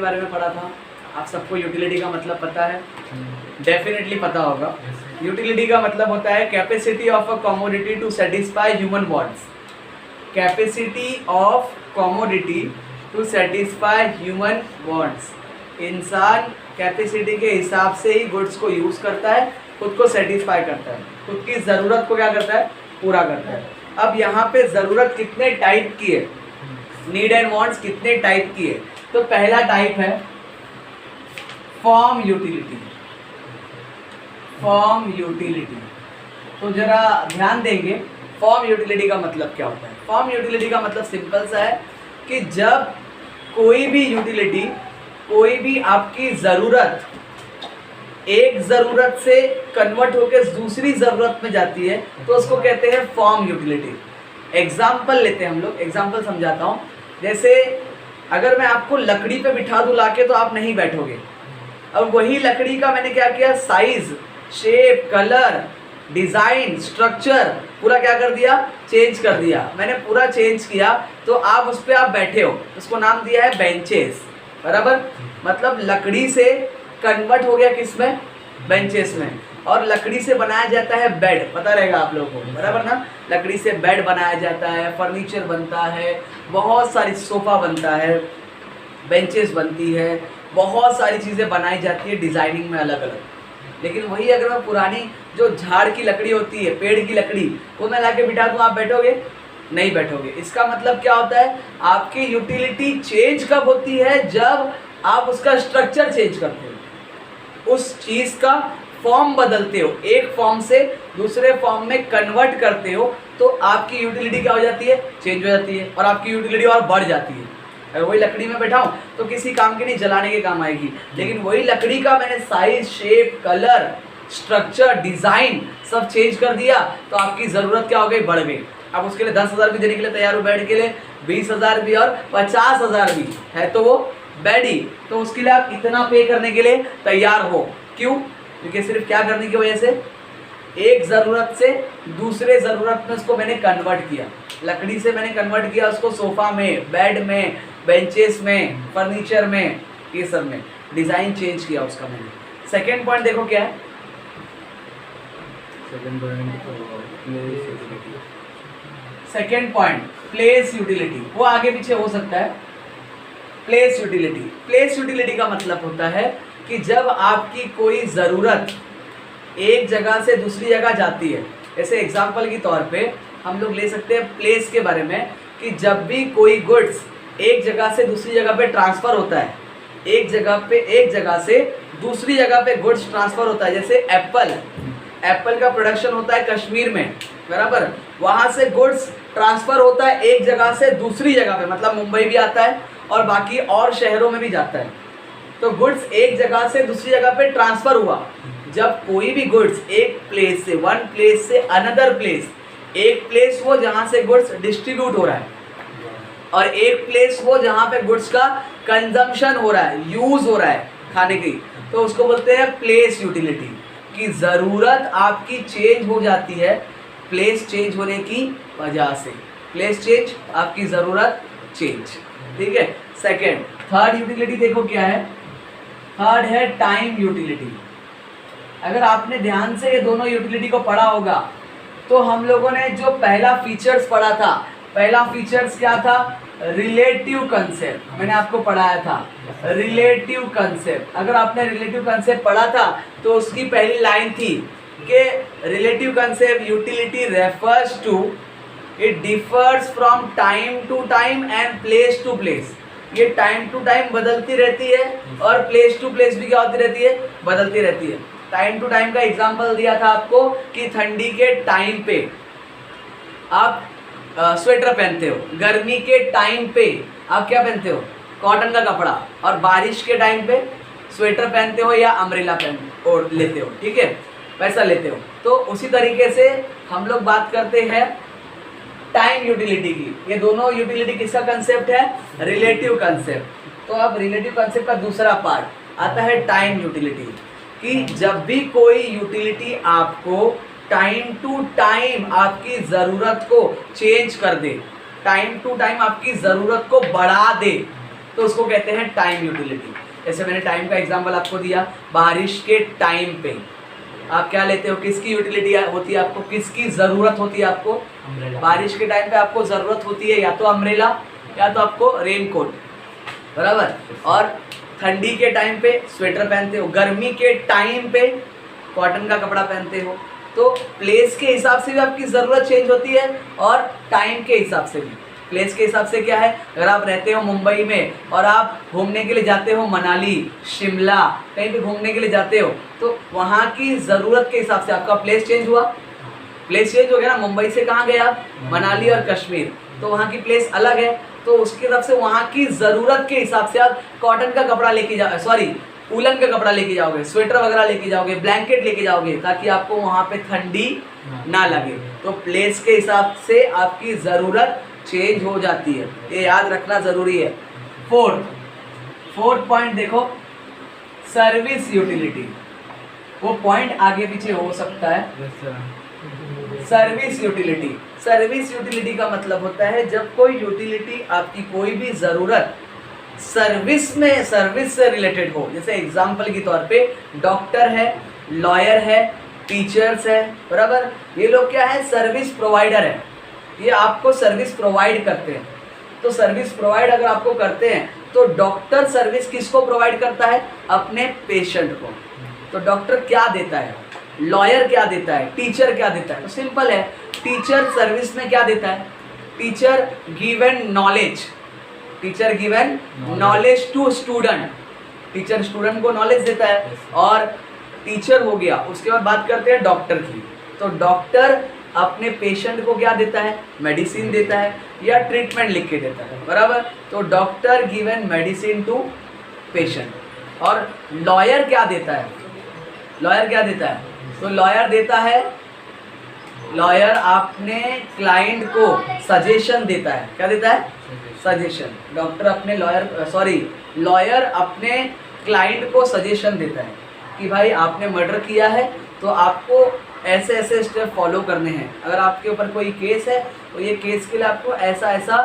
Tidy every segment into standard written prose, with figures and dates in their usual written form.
के बारे में पढ़ा था। आप सबको यूटिलिटी का मतलब पता है, डेफिनेटली पता होगा। यूटिलिटी का मतलब होता है capacity of a commodity to satisfy human wants. Capacity of commodity to satisfy human wants. इंसान कैपेसिटी के हिसाब से ही गुड्स को यूज़ करता है, खुद को सेटिस्फाई करता है, खुद की ज़रूरत को क्या करता है, पूरा करता है। अब यहाँ पे ज़रूरत कितने टाइप की है, नीड एंड वांट्स कितने टाइप की है? तो पहला टाइप है फॉर्म यूटिलिटी। फॉर्म यूटिलिटी, तो जरा ध्यान देंगे फॉर्म यूटिलिटी का मतलब क्या होता है। फॉर्म यूटिलिटी का मतलब सिंपल सा है कि जब कोई भी यूटिलिटी, कोई भी आपकी ज़रूरत एक ज़रूरत से कन्वर्ट होकर दूसरी ज़रूरत में जाती है तो उसको कहते हैं फॉर्म यूटिलिटी। एग्जाम्पल लेते हैं हम लोग, एग्जाम्पल समझाता हूँ। जैसे अगर मैं आपको लकड़ी पे बिठा दूँ लाके तो आप नहीं बैठोगे। अब वही लकड़ी का मैंने क्या किया, size, shape, colour, design, structure पूरा क्या कर दिया, चेंज कर दिया। मैंने पूरा चेंज किया तो आप उस पर आप बैठे हो, उसको नाम दिया है बेंचेस, बराबर। मतलब लकड़ी से कन्वर्ट हो गया किस में, बेंचेस में। और लकड़ी से बनाया जाता है बेड, पता रहेगा आप लोगों को, बराबर ना। लकड़ी से बेड बनाया जाता है, फर्नीचर बनता है, बहुत सारी सोफ़ा बनता है, बेंचेस बनती है, बहुत सारी चीज़ें बनाई जाती है डिज़ाइनिंग में अलग अलग। लेकिन वही अगर मैं पुरानी जो झाड़ की लकड़ी होती है, पेड़ की लकड़ी, वो मैं लाके बिठा दूँ, आप बैठोगे? नहीं बैठोगे। इसका मतलब क्या होता है, आपकी यूटिलिटी चेंज कब होती है, जब आप उसका स्ट्रक्चर चेंज करते हो, उस चीज़ का फॉर्म बदलते हो, एक फॉर्म से दूसरे फॉर्म में कन्वर्ट करते हो, तो आपकी यूटिलिटी क्या हो जाती है, चेंज हो जाती है, और आपकी यूटिलिटी और बढ़ जाती है। अगर वही लकड़ी में बैठाऊं तो किसी काम की नहीं, जलाने के काम आएगी। लेकिन वही लकड़ी का मैंने size, shape, colour, structure, design सब चेंज कर दिया तो आपकी ज़रूरत क्या हो गई, बढ़ गई। अब उसके लिए 10,000 भी देने के लिए तैयार हो, बेड के लिए 20,000 भी और 50,000 भी है, तो वो बेड ही, तो उसके लिए आप इतना पे करने के लिए तैयार हो। क्यों? क्योंकि सिर्फ क्या करने की वजह से, एक ज़रूरत से दूसरे ज़रूरत में उसको मैंने कन्वर्ट किया। लकड़ी से मैंने कन्वर्ट किया उसको सोफ़ा में, बेड में, बेंचेस में, फर्नीचर में, ये सब में डिज़ाइन चेंज किया उसका मैंने। सेकेंड पॉइंट देखो क्या है, सेकेंड पॉइंट प्लेस यूटिलिटी। वो आगे पीछे हो सकता है। प्लेस यूटिलिटी, प्लेस यूटिलिटी का मतलब होता है कि जब आपकी कोई ज़रूरत एक जगह से दूसरी जगह जाती है। जैसे एग्जाम्पल के तौर पे हम लोग ले सकते हैं प्लेस के बारे में, कि जब भी कोई गुड्स एक जगह से दूसरी जगह पे ट्रांसफ़र होता है, एक जगह से दूसरी जगह पे गुड्स ट्रांसफ़र होता है। जैसे एप्पल का प्रोडक्शन होता है कश्मीर में, बराबर। वहाँ से गुड्स ट्रांसफ़र होता है एक जगह से दूसरी जगह पे, मतलब मुंबई भी आता है और बाकी और शहरों में भी जाता है। तो गुड्स एक जगह से दूसरी जगह पे ट्रांसफ़र हुआ। जब कोई भी गुड्स एक प्लेस से, वन प्लेस से अनदर प्लेस, एक प्लेस वो जहाँ से गुड्स डिस्ट्रीब्यूट हो रहा है और एक प्लेस वो जहाँ पे गुड्स का कंजम्पशन हो रहा है, यूज़ हो रहा है खाने की, तो उसको बोलते हैं प्लेस यूटिलिटी। कि ज़रूरत आपकी चेंज हो जाती है प्लेस चेंज होने की वजह से। प्लेस चेंज, आपकी ज़रूरत चेंज, ठीक है। सेकेंड, थर्ड यूटिलिटी देखो क्या है, थर्ड है टाइम यूटिलिटी। अगर आपने ध्यान से ये दोनों यूटिलिटी को पढ़ा होगा तो हम लोगों ने जो पहला फीचर्स पढ़ा था, पहला फीचर्स क्या था, रिलेटिव कंसेप्ट। मैंने आपको पढ़ाया था रिलेटिव कंसेप्ट। अगर आपने रिलेटिव कंसेप्ट पढ़ा था तो उसकी पहली लाइन थी कि relative concept utility refers to, it differs from time to time and place to place. ये टाइम टू टाइम बदलती रहती है और प्लेस टू प्लेस भी क्या होती रहती है, बदलती रहती है। टाइम टू टाइम का एग्जांपल दिया था आपको कि ठंडी के टाइम पे आप स्वेटर पहनते हो, गर्मी के टाइम पे आप क्या पहनते हो, कॉटन का कपड़ा, और बारिश के टाइम पे स्वेटर पहनते हो या अम्ब्रेला और लेते हो, ठीक है, वैसा लेते हो। तो उसी तरीके से हम लोग बात करते हैं टाइम यूटिलिटी की। ये दोनों यूटिलिटी किसका कंसेप्ट है, रिलेटिव कंसेप्ट। तो अब रिलेटिव कंसेप्ट का दूसरा पार्ट आता है टाइम यूटिलिटी, कि जब भी कोई यूटिलिटी आपको टाइम टू टाइम आपकी ज़रूरत को चेंज कर दे, टाइम टू टाइम आपकी ज़रूरत को बढ़ा दे, तो उसको कहते हैं टाइम यूटिलिटी। जैसे मैंने टाइम का एग्जांपल आपको दिया, बारिश के टाइम पे आप क्या लेते हो, किसकी यूटिलिटी होती है आपको, किसकी ज़रूरत होती है आपको, बारिश के टाइम पे आपको ज़रूरत होती है या तो अम्ब्रेला या तो आपको रेनकोट, बराबर। और ठंडी के टाइम पे स्वेटर पहनते हो, गर्मी के टाइम पे कॉटन का कपड़ा पहनते हो। तो प्लेस के हिसाब से भी आपकी ज़रूरत चेंज होती है और टाइम के हिसाब से भी। प्लेस के हिसाब से क्या है, अगर आप रहते हो मुंबई में और आप घूमने के लिए जाते हो मनाली, शिमला, कहीं भी घूमने के लिए जाते हो, तो वहाँ की ज़रूरत के हिसाब से आपका प्लेस चेंज हुआ। प्लेस चेंज हो गया ना, मुंबई से कहाँ गए आप, मनाली और कश्मीर, तो वहाँ की प्लेस अलग है, तो उसके हिसाब से वहाँ की ज़रूरत के हिसाब से आप कॉटन का कपड़ा लेके जाओ, सॉरी वूलन का कपड़ा लेके जाओगे, स्वेटर वगैरह लेके जाओगे, ब्लैंकेट लेके जाओगे, ताकि आपको वहाँ पे ठंडी ना लगे। तो प्लेस के हिसाब से आपकी ज़रूरत चेंज हो जाती है, ये याद रखना ज़रूरी है। फोर्थ पॉइंट देखो, सर्विस यूटिलिटी। वो पॉइंट आगे पीछे हो सकता है। सर्विस यूटिलिटी, सर्विस यूटिलिटी का मतलब होता है जब कोई यूटिलिटी, आपकी कोई भी ज़रूरत सर्विस में, सर्विस से रिलेटेड हो। जैसे एग्जाम्पल के तौर पे डॉक्टर है, लॉयर है, टीचर्स है, बराबर, ये लोग क्या है, सर्विस प्रोवाइडर है, ये आपको सर्विस प्रोवाइड करते हैं। तो सर्विस प्रोवाइड अगर आपको करते हैं, तो डॉक्टर सर्विस किसको प्रोवाइड करता है, अपने पेशेंट को। तो डॉक्टर क्या देता है, लॉयर क्या देता है, टीचर क्या देता है, तो सिंपल है, टीचर सर्विस में क्या देता है, teacher given knowledge, teacher given knowledge to student, teacher student को नॉलेज देता है। और टीचर हो गया, उसके बाद बात करते हैं डॉक्टर की। तो डॉक्टर अपने पेशेंट को क्या देता है, मेडिसिन देता है या ट्रीटमेंट लिख के देता है, बराबर। तो doctor given medicine to patient. और लॉयर क्या देता है, लॉयर क्या देता है, तो लॉयर देता है, लॉयर अपने क्लाइंट को सजेशन देता है, क्या देता है, सजेशन। डॉक्टर अपने लॉयर अपने क्लाइंट को सजेशन देता है कि भाई आपने मर्डर किया है तो आपको ऐसे ऐसे स्टेप फॉलो करने हैं, अगर आपके ऊपर कोई केस है तो ये केस के लिए आपको ऐसा ऐसा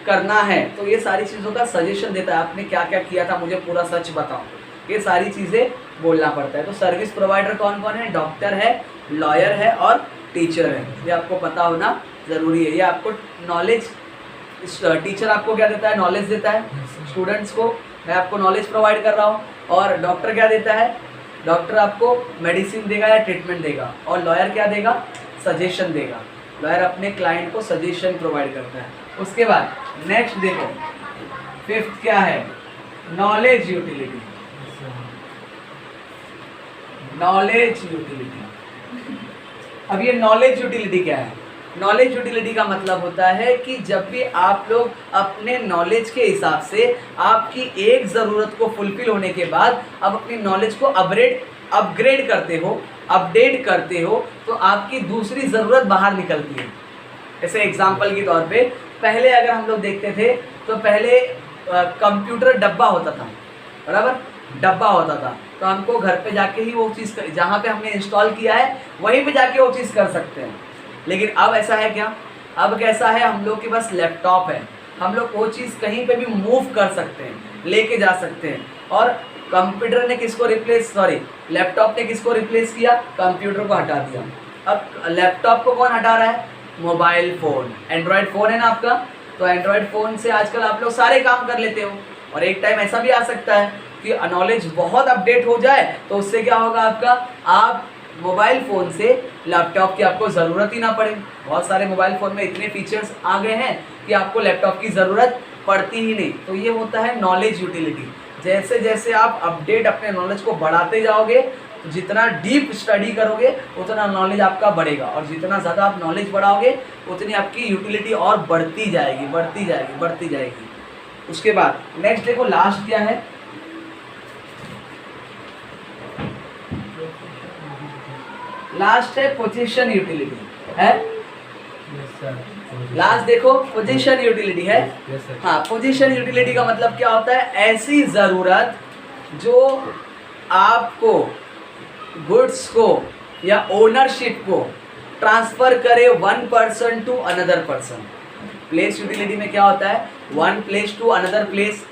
करना है। तो ये सारी चीज़ों का सजेशन देता है, आपने क्या क्या किया था मुझे पूरा सच बताओ, ये सारी चीज़ें बोलना पड़ता है। तो सर्विस प्रोवाइडर कौन कौन है, डॉक्टर है, लॉयर है और टीचर है, ये आपको पता होना ज़रूरी है। ये आपको नॉलेज, टीचर आपको क्या देता है, नॉलेज देता है स्टूडेंट्स को, मैं आपको नॉलेज प्रोवाइड कर रहा हूँ। और डॉक्टर क्या देता है, डॉक्टर आपको मेडिसिन देगा या ट्रीटमेंट देगा। और लॉयर क्या देगा, सजेशन देगा, लॉयर अपने क्लाइंट को सजेशन प्रोवाइड करता है। उसके बाद नेक्स्ट देखो, फिफ्थ क्या है, नॉलेज यूटिलिटी। नॉलेज यूटिलिटी, अब ये नॉलेज यूटिलिटी क्या है, नॉलेज यूटिलिटी का मतलब होता है कि जब भी आप लोग अपने नॉलेज के हिसाब से आपकी एक ज़रूरत को फुलफिल होने के बाद आप अपनी नॉलेज को अपग्रेड करते हो, अपडेट करते हो, तो आपकी दूसरी ज़रूरत बाहर निकलती है। जैसे एग्जांपल के तौर पे, पहले अगर हम लोग देखते थे तो पहले कंप्यूटर डब्बा होता था, बराबर, डब्बा होता था, तो हमको घर पे जाके ही वो चीज़, जहाँ पे हमने इंस्टॉल किया है वहीं पे जाके वो चीज़ कर सकते हैं। लेकिन अब ऐसा है क्या, अब कैसा है, हम लोग के पास लैपटॉप है, हम लोग वो चीज़ कहीं पे भी मूव कर सकते हैं, लेके जा सकते हैं। और कंप्यूटर ने किसको रिप्लेस, लैपटॉप ने किसको रिप्लेस किया, कंप्यूटर को हटा दिया। अब लैपटॉप को कौन हटा रहा है, मोबाइल फ़ोन, एंड्रॉयड फ़ोन है ना आपका, तो एंड्रॉयड फ़ोन से आजकल आप लोग सारे काम कर लेते हो। और एक टाइम ऐसा भी आ सकता है कि नॉलेज बहुत अपडेट हो जाए, तो उससे क्या होगा आपका, आप मोबाइल फ़ोन से लैपटॉप की आपको ज़रूरत ही ना पड़े। बहुत सारे मोबाइल फ़ोन में इतने फीचर्स आ गए हैं कि आपको लैपटॉप की ज़रूरत पड़ती ही नहीं। तो ये होता है नॉलेज यूटिलिटी। जैसे जैसे आप अपडेट अपने नॉलेज को बढ़ाते जाओगे, तो जितना डीप स्टडी करोगे उतना नॉलेज आपका बढ़ेगा, और जितना ज़्यादा आप नॉलेज बढ़ाओगे उतनी आपकी यूटिलिटी और बढ़ती जाएगी, बढ़ती जाएगी, बढ़ती जाएगी। उसके बाद नेक्स्ट देखो, लास्ट क्या है, लास्ट है पोजीशन यूटिलिटी है। लास्ट देखो, पोजीशन यूटिलिटी है। हाँ, पोजीशन यूटिलिटी का मतलब क्या होता है, ऐसी ज़रूरत जो आपको गुड्स को या ओनरशिप को ट्रांसफ़र करे one person to another person. Place utility में क्या होता है, one place to another place,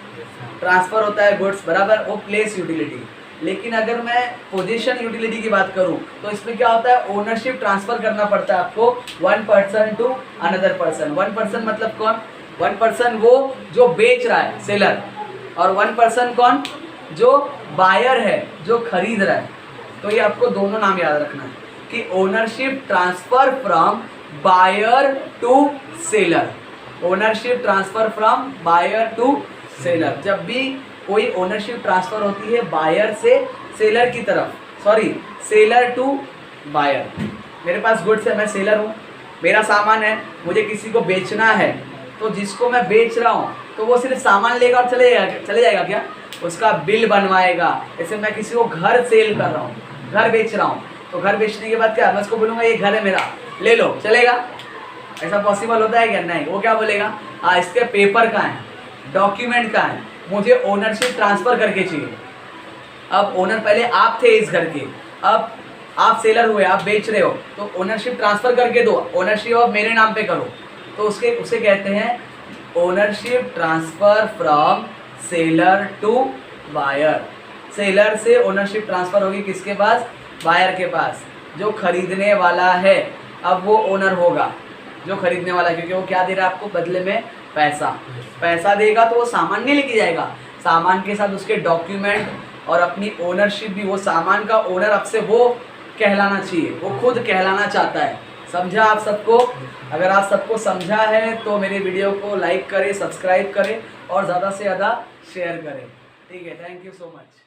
transfer होता है गुड्स, बराबर, वो प्लेस यूटिलिटी। लेकिन अगर मैं पोजीशन यूटिलिटी की बात करूं तो इसमें क्या होता है, ओनरशिप ट्रांसफर करना पड़ता है आपको one person to another person. One person मतलब कौन, वन पर्सन वो जो बेच रहा है सेलर, और वन पर्सन कौन, जो बायर है जो खरीद रहा है। तो ये आपको दोनों नाम याद रखना है कि ownership transfer from buyer to seller, ownership transfer from buyer to seller. जब भी कोई ओनरशिप ट्रांसफर होती है बायर से सेलर की तरफ, सॉरी सेलर टू बायर। मेरे पास गुड्स है, मैं सेलर हूँ, मेरा सामान है, मुझे किसी को बेचना है, तो जिसको मैं बेच रहा हूँ तो वो सिर्फ सामान लेगा और चले जाएगा क्या, उसका बिल बनवाएगा। जैसे मैं किसी को घर सेल कर रहा हूँ, घर बेच रहा हूँ, तो घर बेचने के बाद क्या, मैं उसको बोलूँगा ये घर है मेरा, ले लो, चलेगा? ऐसा पॉसिबल होता है क्या? नहीं। वो क्या बोलेगा, हाँ इसके पेपर कहाँ है, डॉक्यूमेंट कहाँ है, मुझे ओनरशिप ट्रांसफ़र करके चाहिए। अब ओनर पहले आप थे इस घर के, अब आप सेलर हुए, आप बेच रहे हो, तो ओनरशिप ट्रांसफ़र करके दो, ओनरशिप अब मेरे नाम पे करो, तो उसे कहते हैं ownership transfer from seller to buyer. Seller से ओनरशिप ट्रांसफ़र होगी किसके पास, बायर के पास, जो खरीदने वाला है। अब वो ओनर होगा जो खरीदने वाला, क्योंकि वो क्या दे रहा है आपको बदले में, पैसा देगा, तो वो सामान नहीं लेके जाएगा, सामान के साथ उसके डॉक्यूमेंट और अपनी ओनरशिप भी। वो सामान का ओनर अब से वो कहलाना चाहिए, वो खुद कहलाना चाहता है। समझा आप सबको? अगर आप सबको समझा है तो मेरे वीडियो को लाइक करें, सब्सक्राइब करें और ज़्यादा से ज़्यादा शेयर करें। ठीक है, थैंक यू सो मच।